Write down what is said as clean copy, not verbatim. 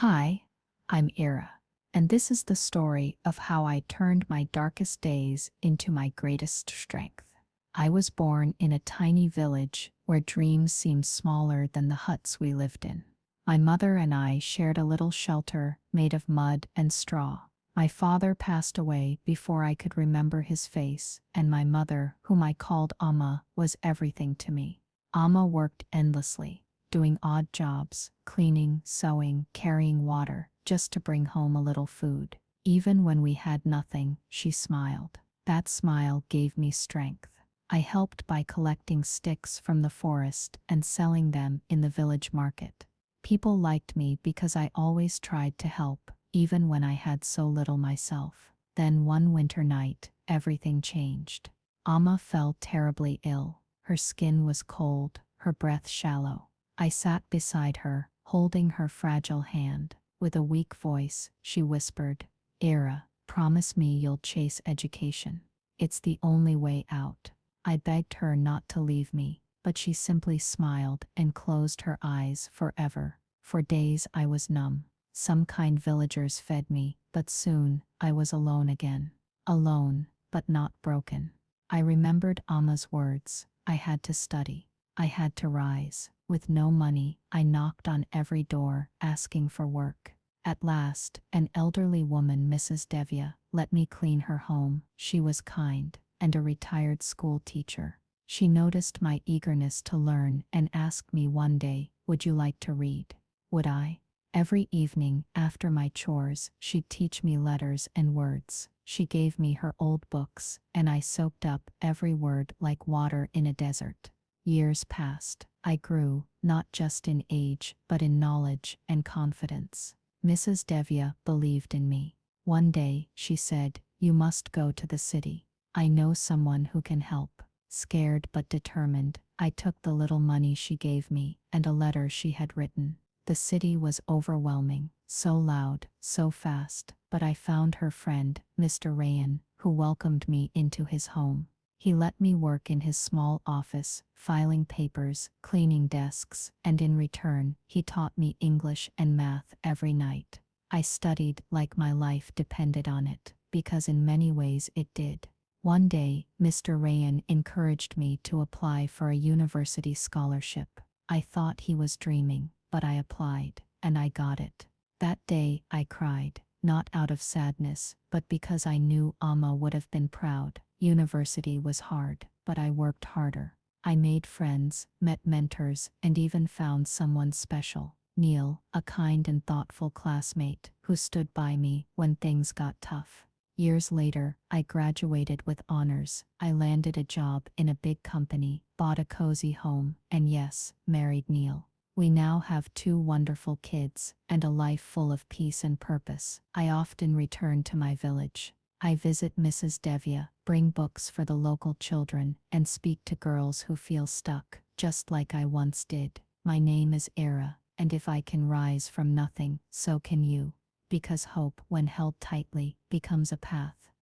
Hi, I'm Ira, and this is the story of how I turned my darkest days into my greatest strength. I was born in a tiny village where dreams seemed smaller than the huts we lived in. My mother and I shared a little shelter made of mud and straw. My father passed away before I could remember his face, and my mother, whom I called Amma, was everything to me. Amma worked endlessly, doing odd jobs, cleaning, sewing, carrying water, just to bring home a little food. Even when we had nothing, she smiled. That smile gave me strength. I helped by collecting sticks from the forest and selling them in the village market. People liked me because I always tried to help, even when I had so little myself. Then one winter night, everything changed. Amma fell terribly ill. Her skin was cold, her breath shallow. I sat beside her, holding her fragile hand. With a weak voice, she whispered, "Ira, promise me you'll chase education. It's the only way out." I begged her not to leave me, but she simply smiled and closed her eyes forever. For days I was numb. Some kind villagers fed me, but soon I was alone again. Alone, but not broken. I remembered Amma's words. I had to study. I had to rise. With no money, I knocked on every door, asking for work. At last, an elderly woman, Mrs. Devya, let me clean her home. She was kind, and a retired school teacher. She noticed my eagerness to learn and asked me one day, "Would you like to read?" Would I? Every evening, after my chores, she'd teach me letters and words. She gave me her old books, and I soaked up every word like water in a desert. Years passed. I grew, not just in age, but in knowledge and confidence. Mrs. Devya believed in me. One day, she said, "You must go to the city. I know someone who can help." Scared but determined, I took the little money she gave me and a letter she had written. The city was overwhelming, so loud, so fast, but I found her friend, Mr. Rayan, who welcomed me into his home. He let me work in his small office, filing papers, cleaning desks, and in return, he taught me English and math every night. I studied like my life depended on it, because in many ways it did. One day, Mr. Rayan encouraged me to apply for a university scholarship. I thought he was dreaming, but I applied, and I got it. That day, I cried, not out of sadness, but because I knew Amma would have been proud. University was hard, but I worked harder. I made friends, met mentors, and even found someone special, Neil, a kind and thoughtful classmate, who stood by me when things got tough. Years later, I graduated with honors. I landed a job in a big company, bought a cozy home, and yes, married Neil. We now have 2 wonderful kids and a life full of peace and purpose. I often return to my village. I visit Mrs. Devya, bring books for the local children, and speak to girls who feel stuck, just like I once did. My name is Ira, and if I can rise from nothing, so can you. Because hope, when held tightly, becomes a path.